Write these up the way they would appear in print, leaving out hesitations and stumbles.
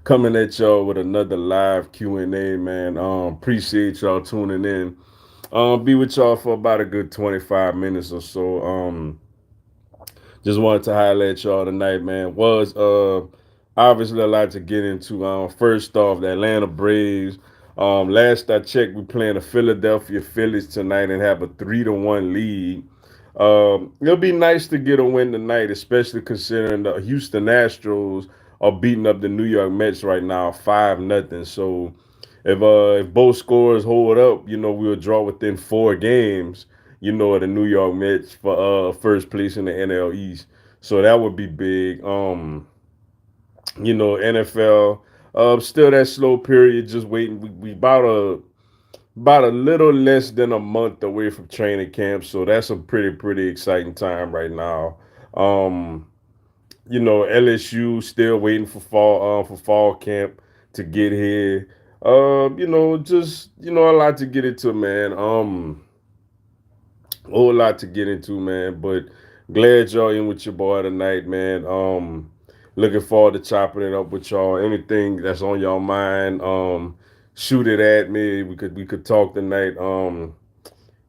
coming at y'all with another live Q&A, man. Appreciate y'all tuning in. Be with y'all for about a good 25 minutes or so. Just wanted to highlight y'all tonight, man. Was obviously a lot to get into. First off, the Atlanta Braves. Last I checked, we playing the Philadelphia Phillies tonight and have a 3-1 lead. It'll be nice to get a win tonight, especially considering the Houston Astros are beating up the New York Mets right now, 5-0. So if both scores hold up, we'll draw within 4 games, of the New York Mets for first place in the NL East. So that would be big. NFL still that slow period, just waiting. We about a little less than a month away from training camp, so that's a pretty exciting time right now. Um, LSU still waiting for fall camp to get here. Just a lot to get into, man. A whole lot to get into, man. But glad y'all in with your boy tonight, man. Looking forward to chopping it up with y'all. Anything that's on y'all mind, shoot it at me. We could talk tonight.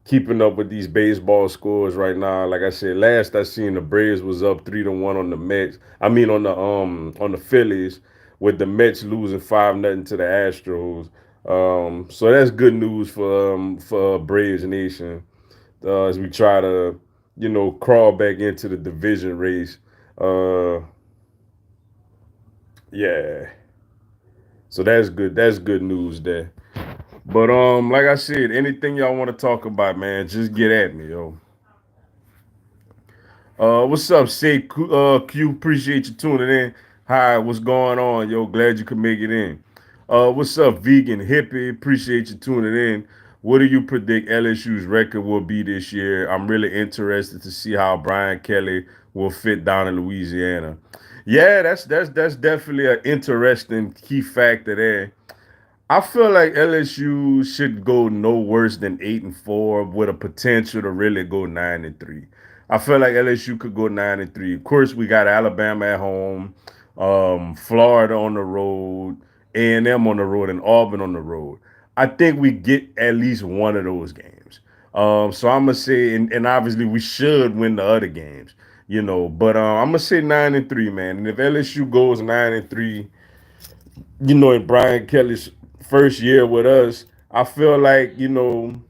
Keeping up with these baseball scores right now. Like I said, last I seen the Braves was up 3-1 on the Mets. I mean on the Phillies, with the Mets losing 5-0 to the Astros. So that's good news for Braves Nation as we try to crawl back into the division race. Uh, yeah. So that's good. That's good news there. But like I said, anything y'all want to talk about, man, just get at me, yo. What's up, say Q? Appreciate you tuning in. Hi, what's going on, yo? Glad you could make it in. What's up, vegan hippie? Appreciate you tuning in. What do you predict LSU's record will be this year? I'm really interested to see how Brian Kelly will fit down in Louisiana. Yeah, that's definitely an interesting key factor there. I feel like LSU should go no worse than 8-4 with a potential to really go 9-3. I feel like LSU could go 9-3. Of course, we got Alabama at home, Florida on the road, A&M on the road, and Auburn on the road. I think we get at least one of those games. So I'm gonna say, and obviously we should win the other games, But I'm gonna say 9-3, man. And if LSU goes 9-3, in Brian Kelly's first year with us, I feel like, the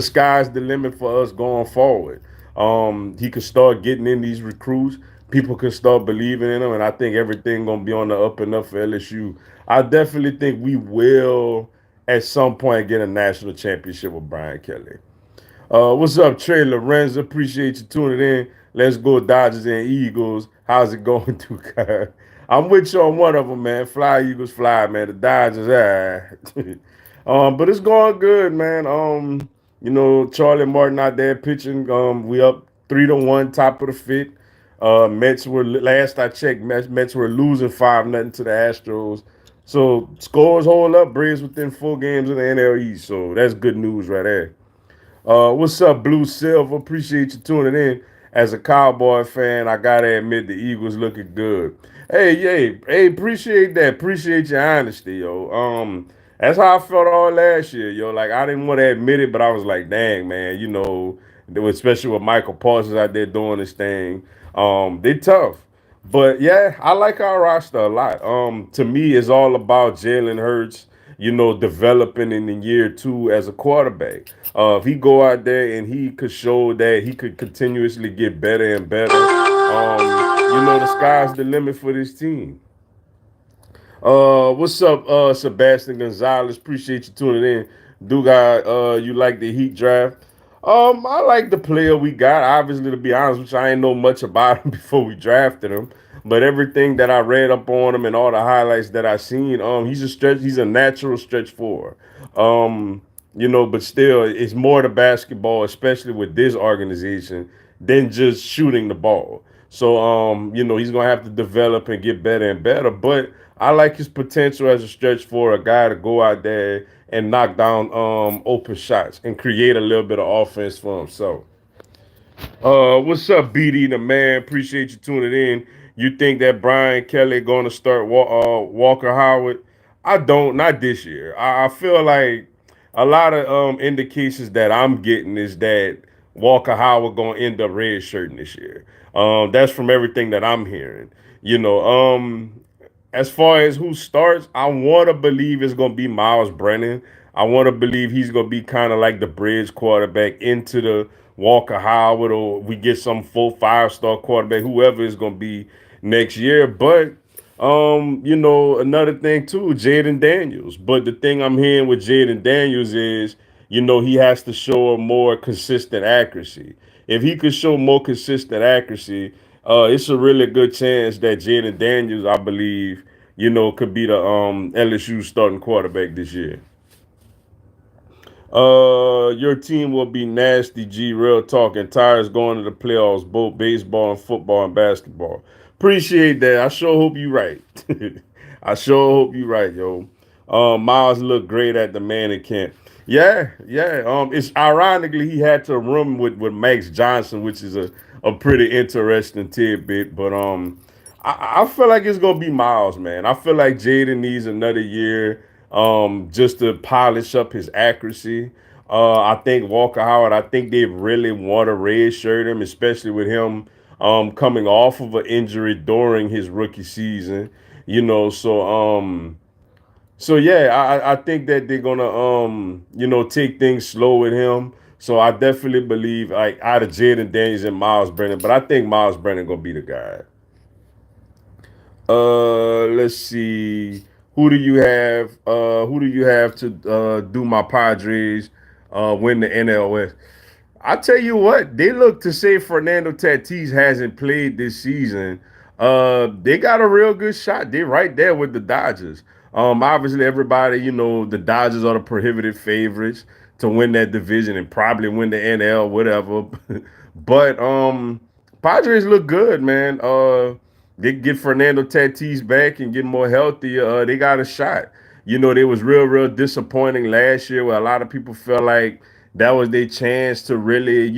sky's the limit for us going forward. He could start getting in these recruits. People can start believing in him, and I think everything gonna be on the up and up for LSU. I definitely think we will at some point get a national championship with Brian Kelly. What's up, Trey Lorenzo? Appreciate you tuning in. Let's go Dodgers and Eagles. How's it going, Duke? I'm with you on one of them, man. Fly Eagles, fly, man. The Dodgers, but it's going good, man. Charlie Martin out there pitching. We up 3-1, top of the fifth. Mets were last I checked. Mets were losing 5-0 to the Astros. So scores hold up. Braves within 4 games of the NL East. So that's good news right there. What's up, Blue Silver? Appreciate you tuning in. As a Cowboy fan, I gotta admit the Eagles looking good. Hey, appreciate that. Appreciate your honesty, yo. That's how I felt all last year, yo. Like I didn't want to admit it, but I was like, dang, man, especially with Michael Parsons out there doing this thing. They tough. But yeah, I like our roster a lot. To me, it's all about Jalen Hurts, developing in the year 2 as a quarterback. If he go out there and he could show that he could continuously get better and better, the sky's the limit for this team. What's up, Sebastian Gonzalez? Appreciate you tuning in. Do got you like the Heat draft? I like the player we got. Obviously, to be honest with you, I ain't know much about him before we drafted him. But everything that I read up on him and all the highlights that I seen, he's a natural stretch forward. But still, it's more to basketball, especially with this organization, than just shooting the ball. So, he's gonna have to develop and get better and better. But I like his potential as a stretch for a guy to go out there and knock down open shots and create a little bit of offense for himself. What's up, BD the man? Appreciate you tuning in. You think that Brian Kelly going to start Walker Howard? I don't. Not this year. I feel like a lot of indications that I'm getting is that Walker Howard going to end up red shirting this year. That's from everything that I'm hearing. You know, as far as who starts, I want to believe it's going to be Miles Brennan. I want to believe he's going to be kind of like the bridge quarterback into the Walker Howard, or we get some full 5-star quarterback, whoever is going to be next year. But another thing too, Jaden Daniels. But the thing I'm hearing with Jaden Daniels is, he has to show a more consistent accuracy. If he could show more consistent accuracy, it's a really good chance that Jaden Daniels, I believe, could be the LSU starting quarterback this year. Your team will be nasty. G, real talk. And Tires going to the playoffs, both baseball and football and basketball. Appreciate that. I sure hope you right. I sure hope you right, yo. Miles looked great at the Manning camp. Yeah, yeah. It's ironically he had to room with Max Johnson, which is a pretty interesting tidbit. But I feel like it's gonna be Miles, man. I feel like Jaden needs another year just to polish up his accuracy. I think Walker Howard, I think they really want to redshirt him, especially with him coming off of an injury during his rookie season. So yeah, I think that they're gonna take things slow with him. So I definitely believe like out of Jaden Daniels and Miles Brennan, but I think Miles Brennan gonna be the guy. Let's see. Who do you have to do my Padres win the NLS? I tell you what, they look to say Fernando Tatis hasn't played this season. They got a real good shot. They're right there with the Dodgers. Obviously, everybody, the Dodgers are the prohibited favorites to win that division and probably win the NL, whatever. But Padres look good, man. They get Fernando Tatis back and get more healthy. They got a shot. They was real disappointing last year where a lot of people felt like that was their chance to really,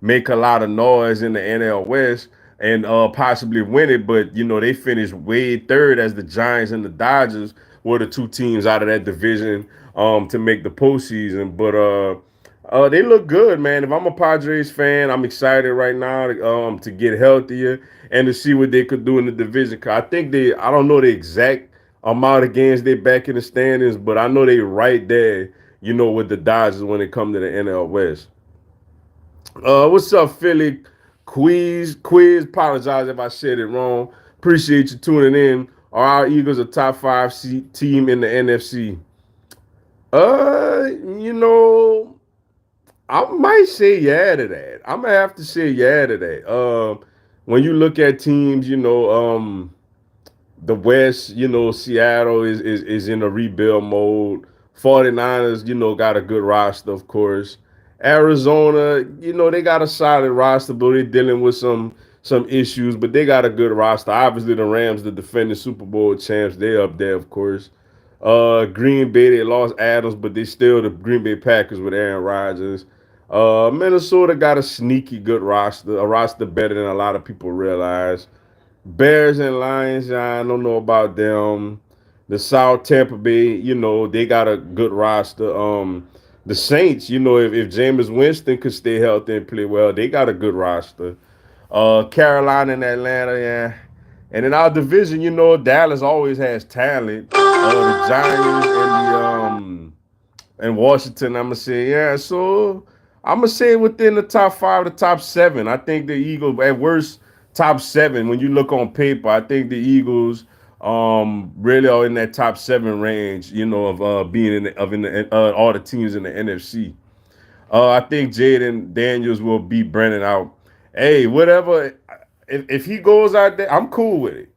make a lot of noise in the NL West and possibly win it. But, they finished way third as the Giants and the Dodgers were the two teams out of that division to make the postseason. But they look good, man. If I'm a Padres fan, I'm excited right now to get healthier and to see what they could do in the division. 'Cause I don't know the exact amount of games they back in the standings, but I know they right there, with the Dodgers when it comes to the NL West. What's up, Philly? Quiz. Apologize if I said it wrong. Appreciate you tuning in. Are our Eagles a top five team in the NFC? You know, I might say yeah to that. I'm gonna have to say yeah to that. When you look at teams, the West, Seattle is in a rebuild mode. 49ers, got a good roster, of course. Arizona, they got a solid roster, but they're dealing with some issues, but they got a good roster. Obviously, the Rams, the defending Super Bowl champs, they're up there, of course. Green Bay, they lost Adams, but they still the Green Bay Packers with Aaron Rodgers. Minnesota got a sneaky good roster, a roster better than a lot of people realize. Bears and Lions, I don't know about them. The South Tampa Bay, they got a good roster. The Saints, if Jameis Winston could stay healthy and play well, they got a good roster. Carolina and Atlanta, yeah. And in our division, Dallas always has talent. The Giants and Washington, I'm gonna say, yeah. So I'm gonna say within the top five, the top seven. I think the Eagles at worst top seven. When you look on paper, I think the Eagles really are in that top seven range. Of being in all the teams in the NFC. I think Jaden Daniels will beat Brennan out. Hey, whatever. If he goes out there, I'm cool with it.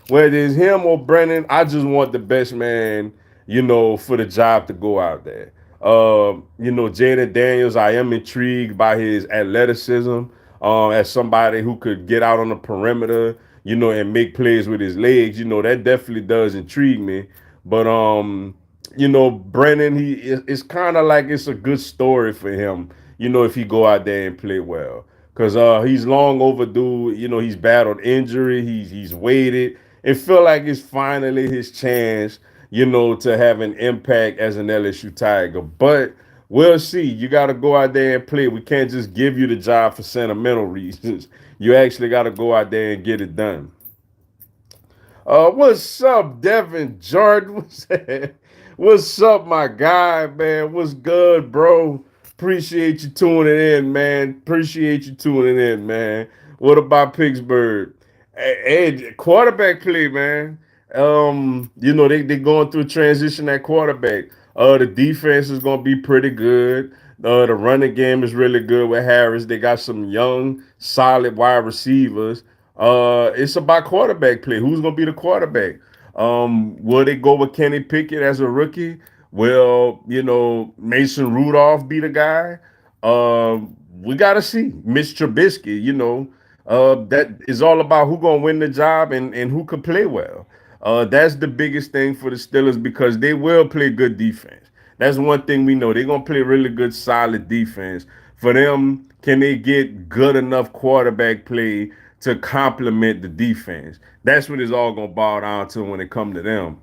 Whether it's him or Brennan, I just want the best man, for the job to go out there. Jaden Daniels, I am intrigued by his athleticism as somebody who could get out on the perimeter, and make plays with his legs. That definitely does intrigue me. But Brennan, it's kind of like it's a good story for him, if he go out there and play well. because he's long overdue. You know, he's battled injury. He's waited. It felt like it's finally his chance, you know, to have an impact as an LSU Tiger. But we'll see. You got to go out there and play. We can't just give you the job for sentimental reasons. You actually got to go out there and get it done. What's up, Devin Jordan? What's up, my guy, man? What's good, bro? Appreciate you tuning in, man. Appreciate you tuning in, man. What about Pittsburgh? Hey, quarterback play, man. You know, they going through a transition at quarterback. The defense is gonna be pretty good. The running game is really good with Harris. They got some young, solid wide receivers. It's about quarterback play. Who's gonna be the quarterback? Will they go with Kenny Pickett as a rookie? Will, you know, Mason Rudolph be the guy? We gotta see. Mitch Trubisky, you know, that is all about who gonna win the job and who could play well. That's the biggest thing for the Steelers because they will play good defense. That's one thing we know. They're gonna play really good, solid defense. For them, can they get good enough quarterback play to complement the defense? That's what it's all gonna boil down to when it comes to them.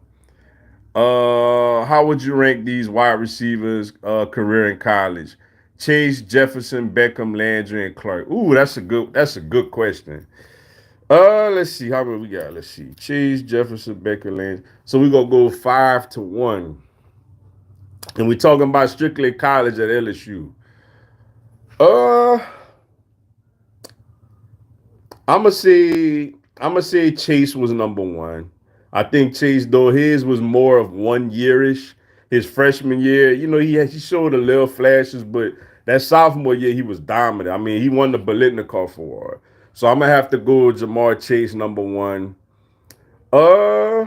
How would you rank these wide receivers career in college? Chase, Jefferson, Beckham, Landry, and Clark. Ooh, that's a good question. Let's see how many we got. Let's see. Chase, Jefferson, Beckham, Landry. So we gonna go 5-1. And we talking about strictly college at LSU. Uh I'm gonna say Chase was number one. I think Chase, though his was more of 1 yearish. His freshman year, you know, he showed a little flashes, but that sophomore year he was dominant. I mean, he won the Bolitnikoff Award. So I'm gonna have to go with Jamar Chase number one. Uh,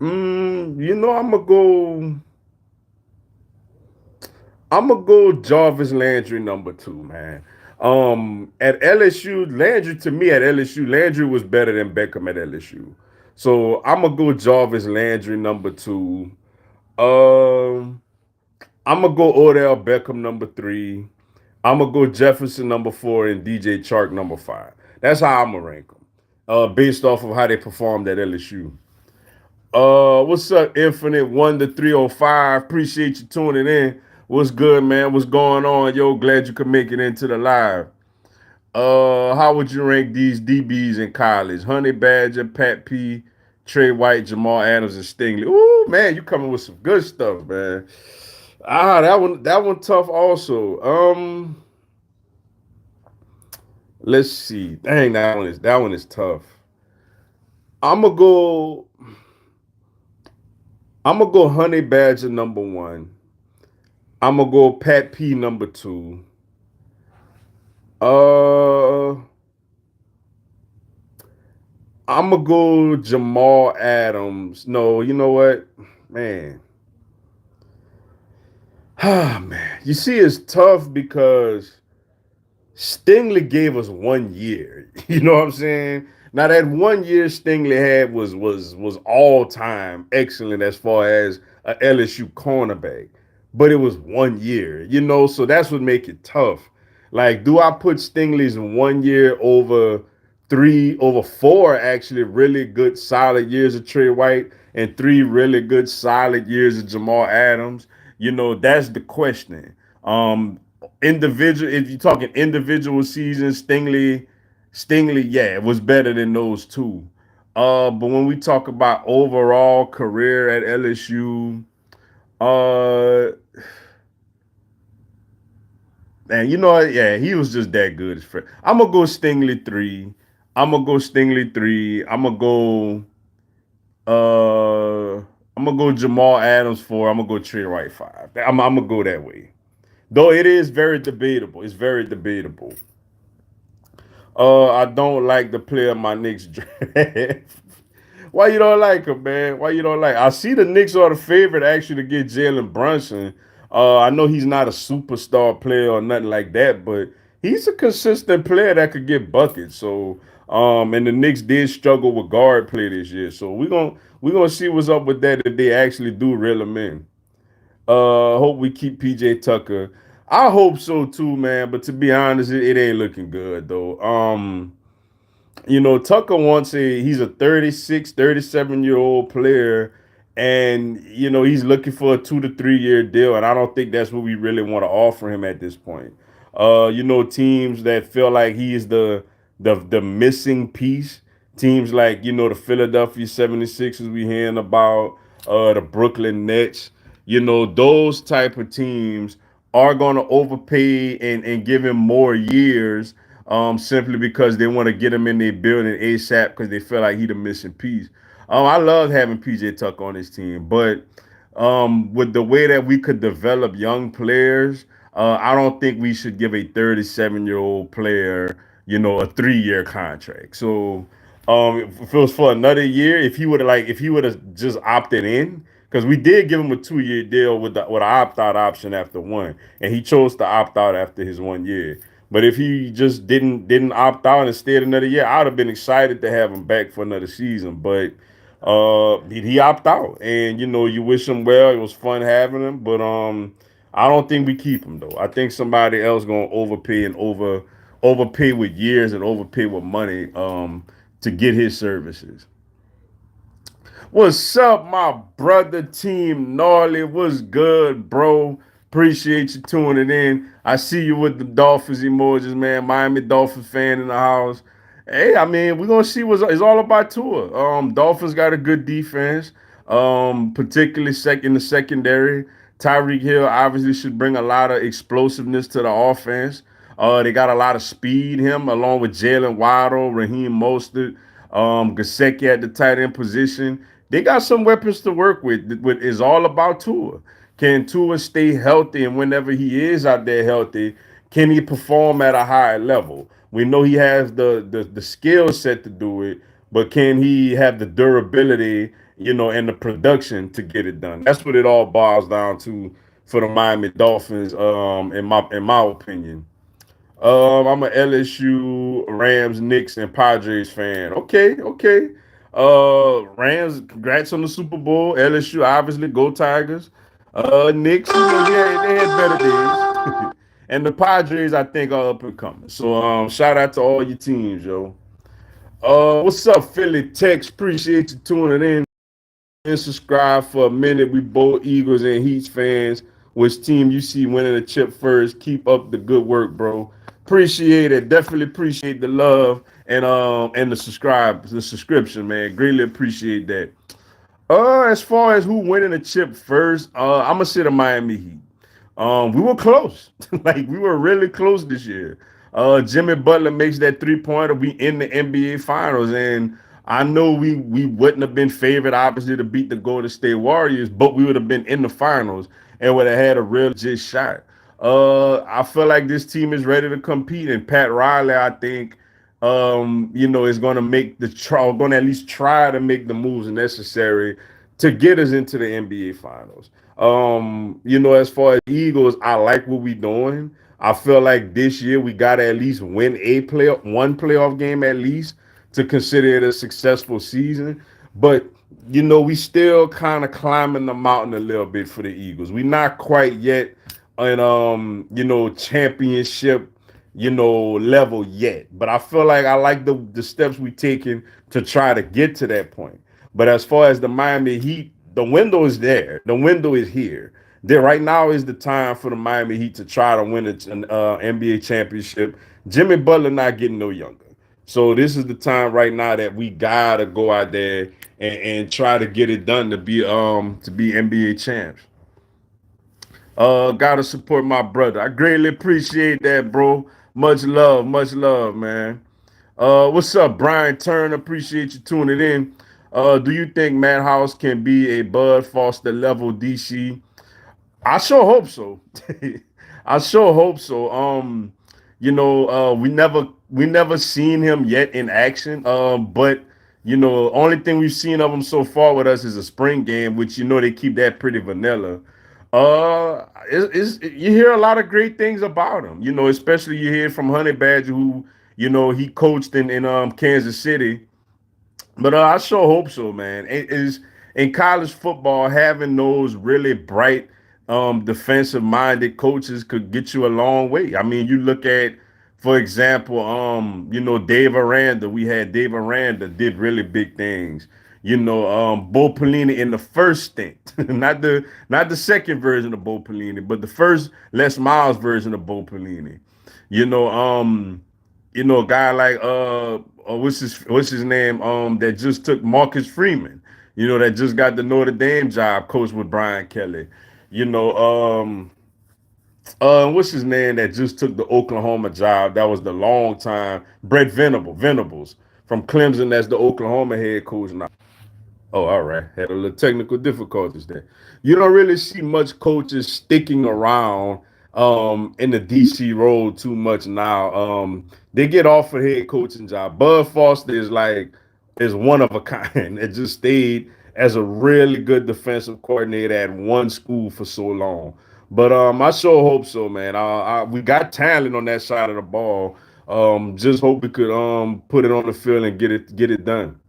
you know, I'm gonna go Jarvis Landry number two, man. At LSU, Landry to me at LSU, Landry was better than Beckham at LSU. So I'm gonna go Jarvis Landry number two. Um, I'm gonna go Odell Beckham number three. I'm gonna go Jefferson number four and DJ Chark number five. That's how I'm gonna rank them, based off of how they performed at LSU. What's up, Infinite 1 to 305? Appreciate you tuning in. What's good, man? What's going on? Yo, glad you could make it into the live. How would you rank these DBs in college? Honey Badger, Pat P, Trey White, Jamal Adams, and Stingley. Ooh, man, you coming with some good stuff, man. That one tough also. Let's see. Dang, that one is tough. I'm gonna go. I'm gonna go Honey Badger number one. I'm gonna go Pat P number two. Uh, I'm gonna go Jamal Adams. No, you know what, man. Ah, man. You see, it's tough because Stingley gave us 1 year. You know what I'm saying? Now that 1 year Stingley had was all time excellent as far as a LSU cornerback, but it was 1 year. You know, so that's what make it tough. Like, do I put Stingley's 1 year over four actually really good solid years of Trey White and three really good solid years of Jamal Adams? You know, that's the question. Individual, if you're talking individual seasons, Stingley, yeah, it was better than those two. But when we talk about overall career at LSU, uh, man, you know what? Yeah, he was just that good. I'm gonna go Stingley three. I'm gonna go Stingley three. Uh, I'm gonna go Jamal Adams four. I'm gonna go Trey Wright five. I'm gonna go that way. Though it is very debatable. It's very debatable. I don't like the player my Knicks draft. Why you don't like him, man? Why you don't like? I see the Knicks are the favorite actually to get Jalen Brunson. I know he's not a superstar player or nothing like that, but he's a consistent player that could get buckets. So, and the Knicks did struggle with guard play this year. So we gonna see what's up with that if they actually do reel him in. Hope we keep PJ Tucker. I hope so too, man. But to be honest, it ain't looking good though. Tucker wants he's a 36, 37-year old player, and he's looking for a 2 to 3 year deal, and I don't think that's what we really want to offer him at this point. Teams that feel like he is the missing piece, teams like the Philadelphia 76ers we hearing about, the Brooklyn Nets, those type of teams are going to overpay and give him more years, simply because they want to get him in their building ASAP because they feel like he the missing piece. I love having PJ Tucker on his team, but with the way that we could develop young players, I don't think we should give a 37-year-old player, a 3 year contract. So if it was for another year, if he would have just opted in, because we did give him a 2 year deal with an opt out option after one, and he chose to opt out after his 1 year. But if he just didn't opt out and stayed another year, I'd have been excited to have him back for another season. But he opted out, and you wish him well. It was fun having him, but I don't think we keep him though. I think somebody else gonna overpay and overpay with years and overpay with money to get his services. What's up, my brother team Gnarly? What's good, bro? Appreciate you tuning in. I see you with the Dolphins emojis, man. Miami Dolphins fan in the house. Hey, I mean, we're gonna see what it's all about Tua. Dolphins got a good defense, particularly in the secondary. Tyreek Hill obviously should bring a lot of explosiveness to the offense. They got a lot of speed. Him along with Jalen Waddle, Raheem Mostert, Gasecki at the tight end position. They got some weapons to work with. What is all about Tua. Can Tua stay healthy, and whenever he is out there healthy, can he perform at a higher level? We know he has the skill set to do it, but can he have the durability, and the production to get it done? That's what it all boils down to for the Miami Dolphins, in my opinion. I'm a LSU, Rams, Knicks, and Padres fan. Okay, okay. Rams, congrats on the Super Bowl. LSU, obviously, go Tigers. Knicks, they had better days. And the Padres, I think, are up and coming. So, shout out to all your teams, yo. What's up, Philly Tex? Appreciate you tuning in and subscribe for a minute. We both Eagles and Heats fans. Which team you see winning the chip first? Keep up the good work, bro. Appreciate it. Definitely appreciate the love and the subscription, man. Greatly appreciate that. As far as who winning the chip first, I'm gonna say the Miami Heat. We were close. Like we were really close this year. Jimmy Butler makes that 3 pointer. We in the NBA Finals, and I know we wouldn't have been favored, obviously, to beat the Golden State Warriors, but we would have been in the finals and would have had a real legit shot. I feel like this team is ready to compete, and Pat Riley, I think, is going to going to at least try to make the moves necessary to get us into the NBA Finals. As far as Eagles, I like what we doing. I feel like this year we got to at least win one playoff game at least to consider it a successful season. But we still kind of climbing the mountain a little bit for the Eagles. We're not quite yet in championship level yet. But I feel like I like the steps we taking to try to get to that point. But as far as the Miami Heat, the window is there. The window is here. There right now is the time for the Miami Heat to try to win an NBA championship. Jimmy Butler not getting no younger. So this is the time right now that we gotta go out there and try to get it done to be NBA champs. Gotta support my brother. I greatly appreciate that, bro. Much love, man. What's up, Brian Turner? Appreciate you tuning in. Do you think Matt House can be a Bud Foster level DC? I sure hope so. I sure hope so. We never seen him yet in action. But only thing we've seen of him so far with us is a spring game, which they keep that pretty vanilla. You hear a lot of great things about him. Especially you hear from Honey Badger, who he coached in Kansas City. But I sure hope so, man. It is in college football having those really bright defensive minded coaches could get you a long way. I mean, you look at, for example, Dave Aranda. We had Dave Aranda did really big things. Bo Pelini in the first stint, not the second version of Bo Pelini, but the first Les Miles version of Bo Pelini. You know, um, a guy like what's his name? That just took Marcus Freeman. That just got the Notre Dame job, coached with Brian Kelly. You know, what's his name that just took the Oklahoma job? That was the long time Brett Venables from Clemson. That's the Oklahoma head coach now. Oh, all right. Had a little technical difficulties there. You don't really see much coaches sticking around in the DC role too much now. They get offered head coaching job. Bud Foster is one of a kind. It just stayed as a really good defensive coordinator at one school for so long. But I sure hope so, man. We got talent on that side of the ball. Just hope we could put it on the field and get it done.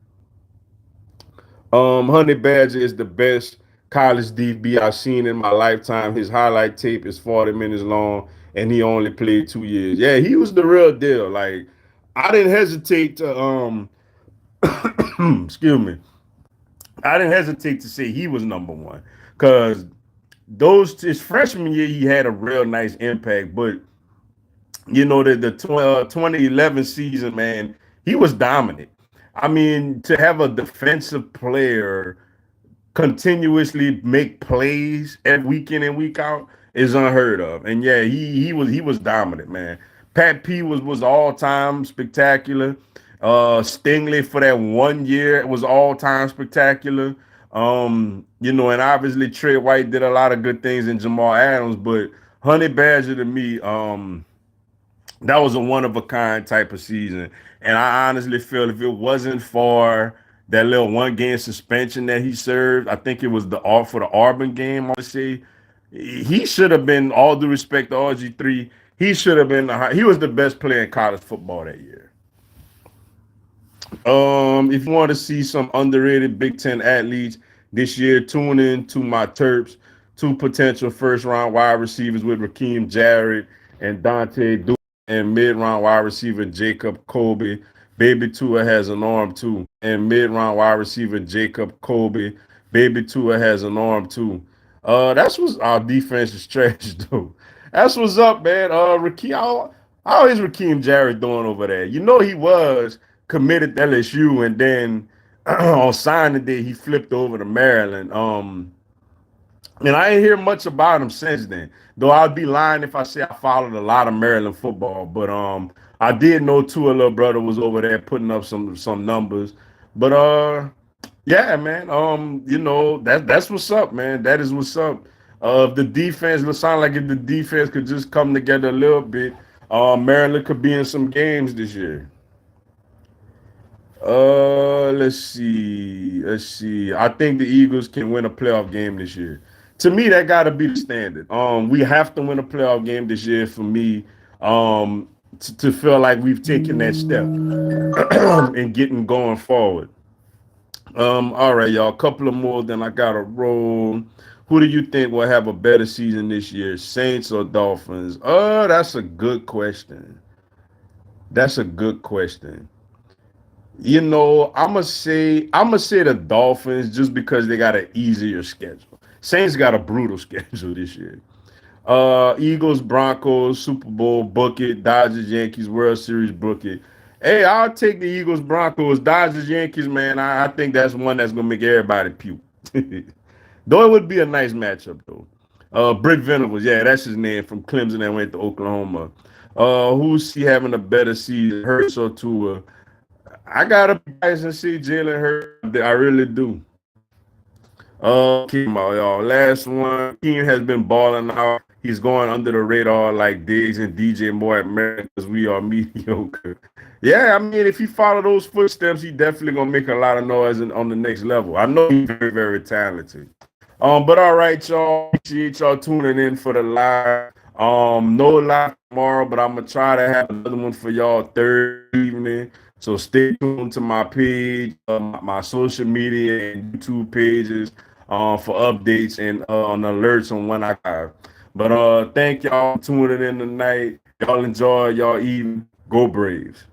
Honey Badger is the best college DB I've seen in my lifetime. His highlight tape is 40 minutes long, and he only played 2 years. Yeah, he was the real deal. Like, I didn't hesitate to excuse me. I didn't hesitate to say he was number one because those his freshman year he had a real nice impact, but the 2011 season, man, he was dominant. I mean, to have a defensive player continuously make plays every week in and week out is unheard of. And yeah, he was dominant, man. Pat P was all time spectacular. Stingley for that 1 year was all time spectacular. And obviously Trey White did a lot of good things in Jamal Adams, but Honey Badger to me, that was a one of a kind type of season. And I honestly feel if it wasn't for that little 1 game suspension that he served, I think it was for the Auburn game. I want to say he should have been. All due respect to RG3, he should have been. He was the best player in college football that year. If you want to see some underrated Big Ten athletes this year, tune in to my Terps, two potential first round wide receivers with Raheem Jarrett and Dante Du and mid-round wide receiver Jacob Colby. Baby Tua has an arm too. And mid-round wide receiver Jacob Colby. Baby Tua has an arm too. That's what our defense is trash, though. That's what's up, man. How is Raheem Jarrett doing over there? He was committed to LSU, and then on signing day he flipped over to Maryland. And I ain't hear much about him since then. Though I'd be lying if I say I followed a lot of Maryland football. But I did know Tua little brother was over there putting up some numbers. But yeah, man. That's what's up, man. That is what's up. The defense, it sound like if the defense could just come together a little bit, Maryland could be in some games this year. Let's see. Let's see. I think the Eagles can win a playoff game this year. To me, that got to be the standard. We have to win a playoff game this year for me. To feel like we've taken that step and getting going forward. All right, y'all. A couple of more, then I got to roll. Who do you think will have a better season this year, Saints or Dolphins? That's a good question. That's a good question. I'm gonna say the Dolphins just because they got an easier schedule. Saints got a brutal schedule this year. Eagles, Broncos, Super Bowl, book it. Dodgers, Yankees, World Series, book it. Hey, I'll take the Eagles, Broncos, Dodgers, Yankees, man. I think that's one that's gonna make everybody puke. Though it would be a nice matchup though. Brick Venables, yeah, that's his name from Clemson that went to Oklahoma. Who's he having a better season, Hurts or Tua? I gotta be biased and see Jalen Hurts. I really do. Keep my y'all. Last one. Keen has been balling out. He's going under the radar like Diggs and DJ Moore at Maryland because we are mediocre. Yeah, I mean, if he follow those footsteps, he definitely gonna make a lot of noise on the next level. I know he's very, very talented. But all right, y'all. Appreciate y'all tuning in for the live. No live tomorrow, but I'm gonna try to have another one for y'all Thursday evening. So stay tuned to my page, my social media and YouTube pages. for updates and on alerts on when I got. But thank y'all for tuning in tonight. Y'all enjoy y'all evening. Go Braves.